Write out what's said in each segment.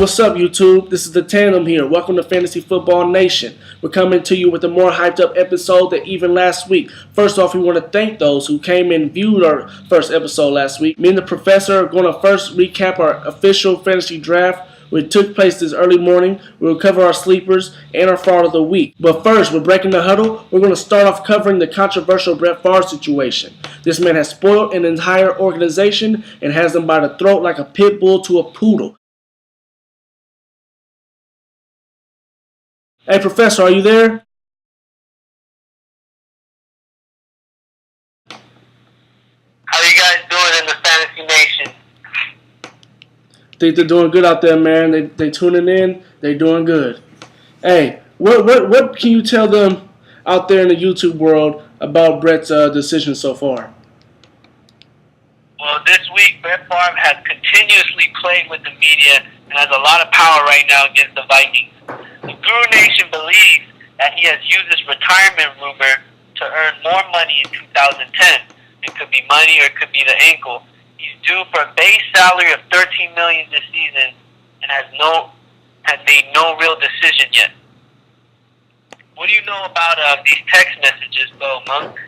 what's up, YouTube? This is the Tandem here. Welcome to Fantasy Football Nation. We're coming to you with a more hyped up episode than even last week. First off, we want to thank those who came and viewed our first episode last week. Me and the professor are going to first recap our official fantasy draft, which took place this early morning. We'll cover our sleepers and our fraud of the week. But first, we're breaking the huddle. We're going to start off covering the controversial Brett Favre situation. This man has spoiled an entire organization and has them by the throat like a pit bull to a poodle. Hey, Professor, are you there? How you guys doing in the Fantasy Nation? Think they're doing good out there, man. They tuning in. They doing good. Hey, what can you tell them out there in the YouTube world about Brett's decision so far? Well, this week, Brett Favre has continuously played with the media and has a lot of power right now against the Vikings. The Guru Nation believes that he has used this retirement rumor to earn more money in 2010. It could be money or it could be the ankle. He's due for a base salary of $13 million this season and has made no real decision yet. What do you know about these text messages, though, Monk?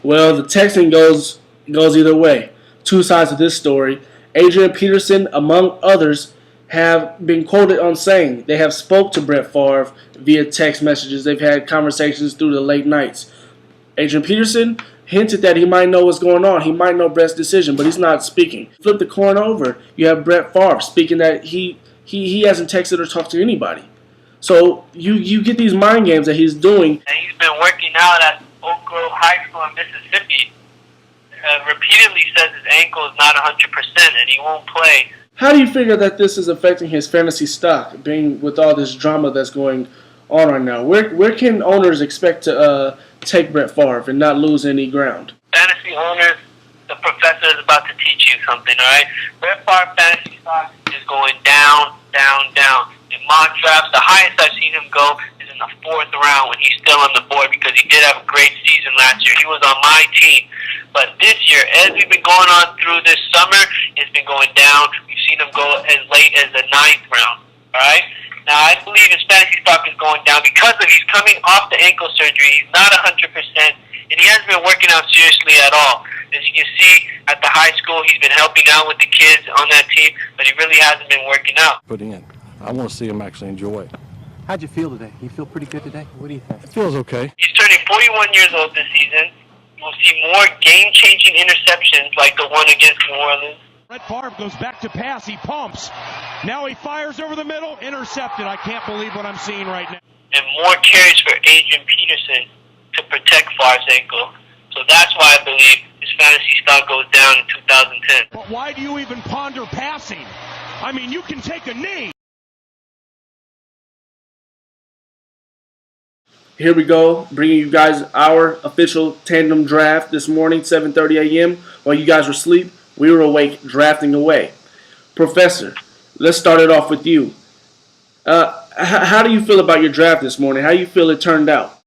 Well, the texting goes either way. Two sides of this story. Adrian Peterson, among others, have been quoted on saying they have spoke to Brett Favre via text messages. They've had conversations through the late nights. Adrian Peterson hinted that he might know what's going on. He might know Brett's decision, but he's not speaking. Flip the coin over. You have Brett Favre speaking that he hasn't texted or talked to anybody. So you get these mind games that he's doing. And he's been working out at Oak Grove High School in Mississippi. Repeatedly says his ankle is not 100% and he won't play. How do you figure that this is affecting his fantasy stock, being with all this drama that's going on right now? Where can owners expect to take Brett Favre and not lose any ground? Fantasy owners, the professor is about to teach you something, all right? Brett Favre fantasy stock is going down, down, down. In mock drafts, the highest I've seen him go is in the 4th round when he's still on the board because he did have a great season last year. He was on my team. But this year, as we've been going on through this summer, it's been going down. We've seen him go as late as the 9th round. All right? Now, I believe his fantasy stock is going down because he's coming off the ankle surgery. He's not 100%, and he hasn't been working out seriously at all. As you can see, at the high school, he's been helping out with the kids on that team, but he really hasn't been working out. Putting in. I want to see him actually enjoy it. How'd you feel today? You feel pretty good today? What do you think? It feels okay. He's turning 41 years old this season. We'll see more game-changing interceptions like the one against New Orleans. Brett Favre goes back to pass. He pumps. Now he fires over the middle. Intercepted. I can't believe what I'm seeing right now. And more carries for Adrian Peterson to protect Favre's ankle. So that's why I believe his fantasy stock goes down in 2010. But why do you even ponder passing? I mean, you can take a knee. Here we go, bringing you guys our official tandem draft this morning, 7:30 a.m. While you guys were asleep, we were awake, drafting away. Professor, let's start it off with you. How do you feel about your draft this morning? How do you feel it turned out?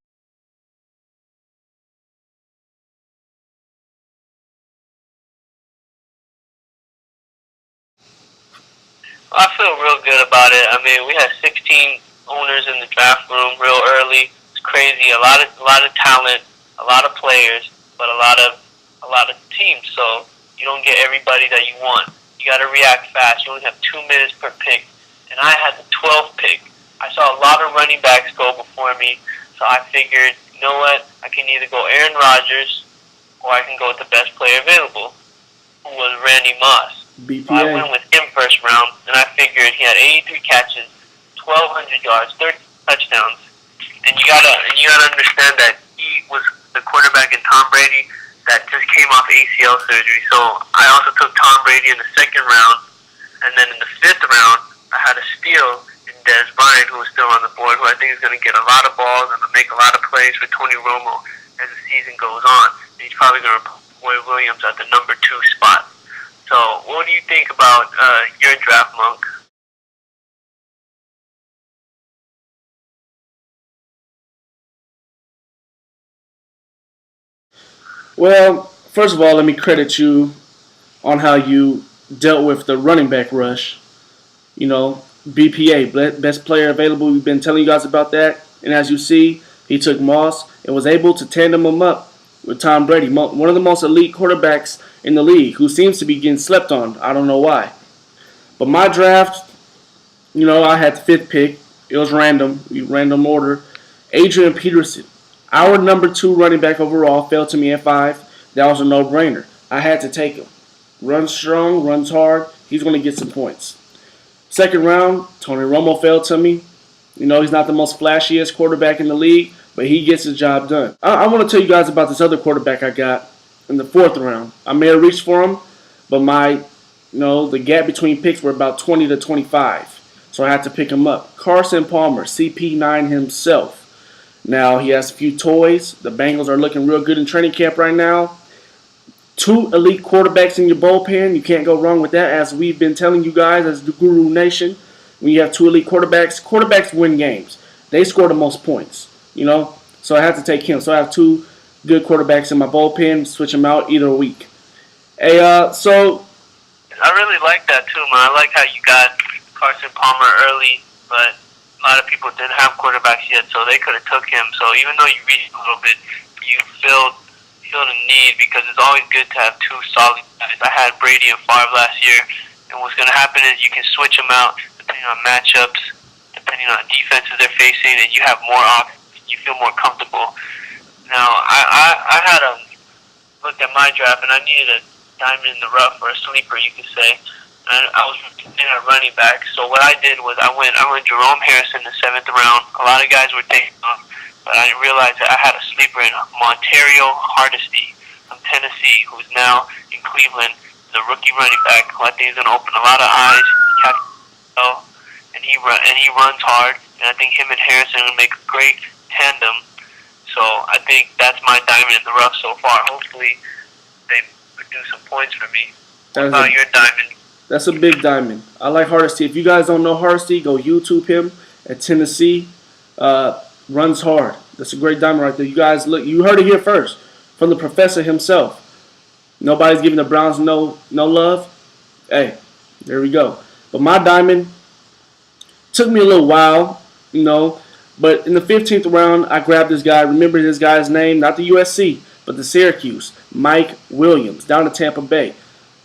I feel real good about it. I mean, we had 16 owners in the draft room real early. Crazy, a lot of talent, a lot of players, but a lot of teams. So you don't get everybody that you want. You got to react fast. You only have 2 minutes per pick, and I had the 12th pick. I saw a lot of running backs go before me, so I figured, you know what? I can either go Aaron Rodgers or I can go with the best player available, who was Randy Moss. BPA. So I went with him first round, and I figured he had 83 catches, 1,200 yards, 30 touchdowns. And you gotta understand that he was the quarterback in Tom Brady that just came off ACL surgery. So I also took Tom Brady in the 2nd round, and then in the 5th round, I had a steal in Dez Bryant, who was still on the board, who I think is going to get a lot of balls and make a lot of plays for Tony Romo as the season goes on. And he's probably going to put Roy Williams at the number 2 spot. So what do you think about your draft, Monk? Well, first of all, let me credit you on how you dealt with the running back rush. You know, BPA, best player available. We've been telling you guys about that. And as you see, he took Moss and was able to tandem him up with Tom Brady, one of the most elite quarterbacks in the league, who seems to be getting slept on. I don't know why. But my draft, I had the 5th pick. It was random order. Adrian Peterson, our number 2 running back overall, fell to me at 5. That was a no-brainer. I had to take him. Runs strong, runs hard. He's going to get some points. 2nd round, Tony Romo fell to me. He's not the most flashiest quarterback in the league, but he gets his job done. I want to tell you guys about this other quarterback I got in the 4th round. I may have reached for him, but the gap between picks were about 20 to 25. So I had to pick him up. Carson Palmer, CP9 himself. Now, he has a few toys. The Bengals are looking real good in training camp right now. 2 elite quarterbacks in your bullpen. You can't go wrong with that, as we've been telling you guys as the Guru Nation. When you have 2 elite quarterbacks win games. They score the most points, So I had to take him. So I have 2 good quarterbacks in my bullpen. Switch them out either week. Hey, so I really like that too, man. I like how you got Carson Palmer early, but a lot of people didn't have quarterbacks yet, so they could have took him. So even though you reached a little bit, you feel the need, because it's always good to have 2 solid guys. I had Brady and Favre last year, and what's going to happen is you can switch them out depending on matchups, depending on defenses they're facing, and you have more options. You feel more comfortable. Now, I had looked at my draft, and I needed a diamond in the rough, or a sleeper, you could say. And I was in a running back. So what I did was I went Jerome Harrison in the 7th round. A lot of guys were taking off, but I realized that I had a sleeper in Montario Hardesty from Tennessee, who's now in Cleveland, the rookie running back, who I think is going to open a lot of eyes. And he runs hard, and I think him and Harrison will make a great tandem. So I think that's my diamond in the rough so far. Hopefully they produce some points for me. What about your diamond? That's a big diamond. I like Hardesty. If you guys don't know Hardesty, go YouTube him at Tennessee. Runs hard. That's a great diamond right there. You guys, look, you heard it here first from the professor himself. Nobody's giving the Browns no love. Hey, there we go. But my diamond took me a little while, but in the 15th round, I grabbed this guy. Remember this guy's name? Not the USC, but the Syracuse. Mike Williams, down to Tampa Bay.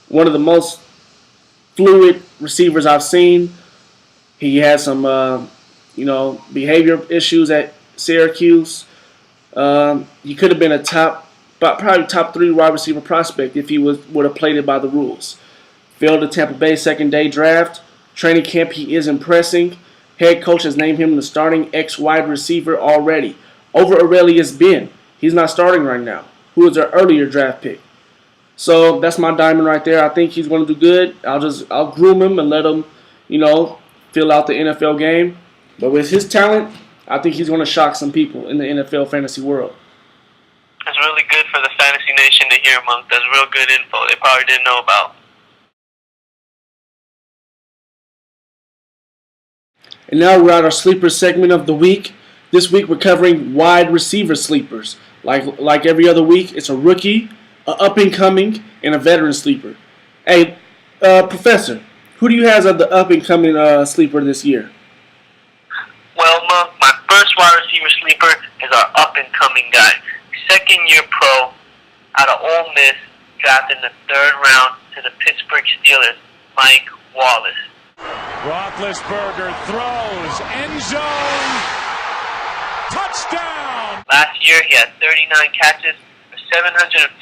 One of the most fluid receivers I've seen. He had some, behavior issues at Syracuse. He could have been probably top 3 wide receiver prospect if he would have played it by the rules. Failed the Tampa Bay 2nd day draft. Training camp, he is impressing. Head coach has named him the starting wide receiver already, over Aurelius Ben. He's not starting right now, who was an earlier draft pick. So that's my diamond right there. I think he's going to do good. I'll groom him and let him, fill out the NFL game. But with his talent, I think he's going to shock some people in the NFL fantasy world. That's really good for the fantasy nation to hear, Monk. That's real good info they probably didn't know about. And now we're at our sleeper segment of the week. This week we're covering wide receiver sleepers. Like every other week, it's a rookie, a up-and-coming, and a veteran sleeper. Hey, Professor, who do you have as the up-and-coming sleeper this year? Well, Monk, my first wide receiver sleeper is our up-and-coming guy. 2nd-year pro out of Ole Miss, drafted in the 3rd round to the Pittsburgh Steelers, Mike Wallace. Roethlisberger throws, end zone, touchdown! Last year, he had 39 catches for 756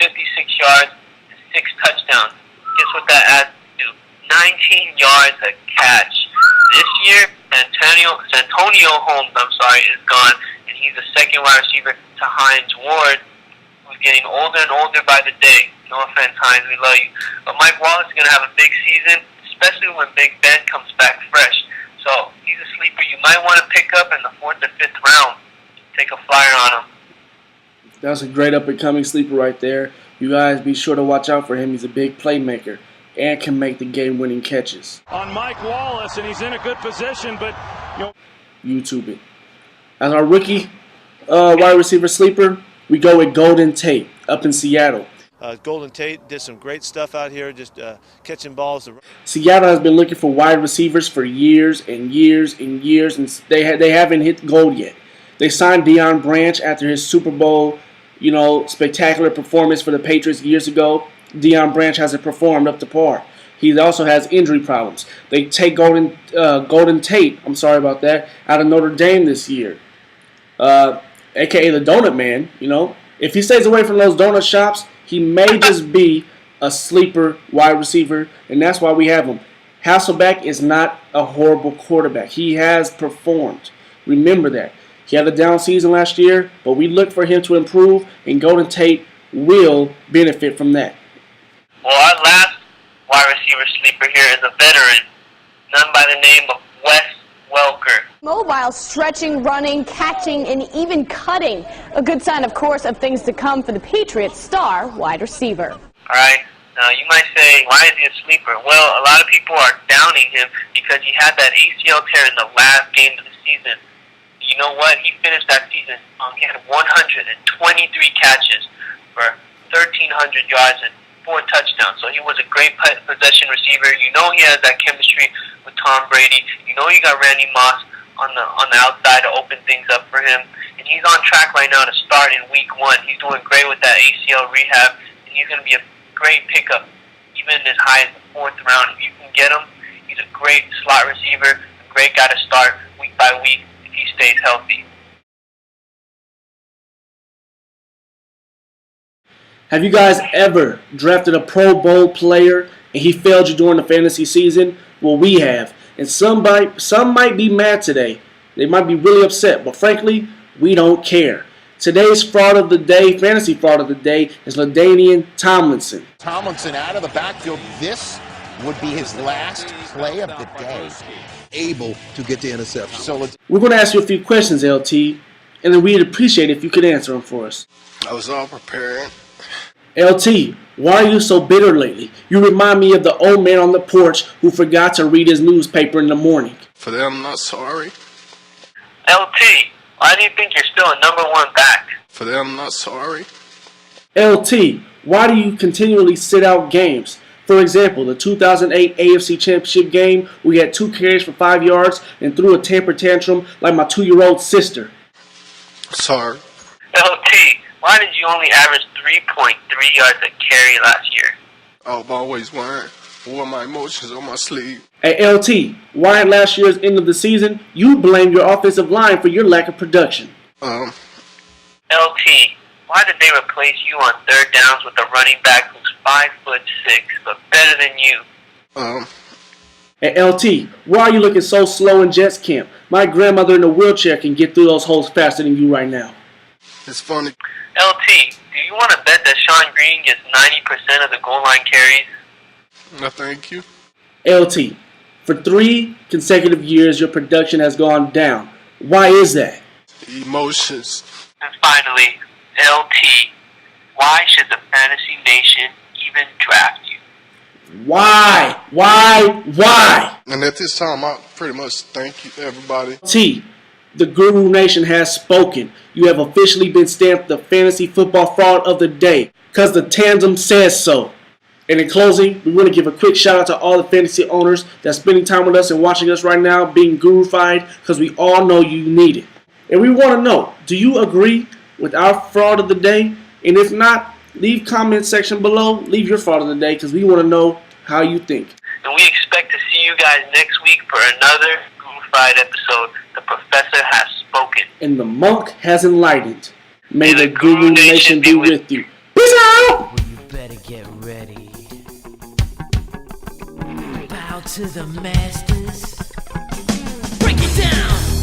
yards and 6 touchdowns. Guess what that adds to? 19 yards a catch. This year, Santonio Holmes, is gone, and he's the 2nd wide receiver to Hines Ward, who's getting older and older by the day. No offense, Hines, we love you. But Mike Wallace is going to have a big season, especially when Big Ben comes back fresh. So he's a sleeper you might want to pick up in the 4th or 5th round. Take a flyer on him. That's a great up-and-coming sleeper right there. You guys be sure to watch out for him. He's a big playmaker and can make the game-winning catches. On Mike Wallace, and he's in a good position, but YouTube it. As our rookie wide receiver sleeper, we go with Golden Tate up in Seattle. Golden Tate did some great stuff out here, just catching balls. Seattle has been looking for wide receivers for years and years and years, and they haven't hit gold yet. They signed Deion Branch after his Super Bowl, spectacular performance for the Patriots years ago. Deion Branch hasn't performed up to par. He also has injury problems. They take Golden Tate, I'm sorry about that, out of Notre Dame this year, a.k.a. the Donut Man. If he stays away from those donut shops, he may just be a sleeper wide receiver, and that's why we have him. Hasselbeck is not a horrible quarterback. He has performed. Remember that. He had a down season last year, but we look for him to improve, and Golden Tate will benefit from that. Well, our last wide receiver sleeper here is a veteran, none by the name of Wes Welker. Mobile, stretching, running, catching, and even cutting. A good sign, of course, of things to come for the Patriots' star wide receiver. All right. Now, you might say, why is he a sleeper? Well, a lot of people are downing him because he had that ACL tear in the last game of the season. You know what? He finished that season. He had 123 catches for 1,300 yards and 4 touchdowns. So he was a great possession receiver. He has that chemistry with Tom Brady. You got Randy Moss on the outside to open things up for him. And he's on track right now to start in week 1. He's doing great with that ACL rehab. And he's going to be a great pickup, even as high as the 4th round. If you can get him, he's a great slot receiver, a great guy to start week by week if he stays healthy. Have you guys ever drafted a Pro Bowl player and he failed you during the fantasy season? Well, we have. And some might be mad today. They might be really upset. But frankly, we don't care. Today's fraud of the day, fantasy fraud of the day, is LaDainian Tomlinson. Tomlinson out of the backfield. This would be his last play of the day. Able to get the interception. So we're going to ask you a few questions, LT, and then we'd appreciate it if you could answer them for us. I was all prepared. LT, why are you so bitter lately? You remind me of the old man on the porch who forgot to read his newspaper in the morning. For that, I'm not sorry. LT, why do you think you're still a #1 back? For that, I'm not sorry. LT, why do you continually sit out games? For example, the 2008 AFC Championship game, we had 2 carries for 5 yards and threw a temper tantrum like my 2-year-old sister. Sorry. LT, why did you only average 3.3 yards a carry last year? I've always wore my emotions on my sleeve. Hey, LT, why at last year's end of the season, you blamed your offensive line for your lack of production? LT, why did they replace you on 3rd downs with a running back who's 5'6", but better than you? Hey, LT, why are you looking so slow in Jets camp? My grandmother in a wheelchair can get through those holes faster than you right now. It's funny. LT, do you want to bet that Sean Green gets 90% of the goal line carries? No, thank you. LT, for 3 consecutive years, your production has gone down. Why is that? Emotions. And finally, LT, why should the Fantasy Nation even draft you? Why? Why? And at this time, I pretty much thank you, everybody. T, the Guru Nation has spoken. You have officially been stamped the fantasy football fraud of the day, because the tandem says so. And in closing, we want to give a quick shout out to all the fantasy owners that's spending time with us and watching us right now, being gurufied, because we all know you need it. And we want to know, do you agree with our fraud of the day? And if not, leave comment section below, leave your fraud of the day, because we want to know how you think. And we expect to see you guys next week for another gurufied episode. The professor has spoken. And the monk has enlightened. May the Guru Nation be with you. Peace out! Well, you better get ready. Bow to the masters. Break it down!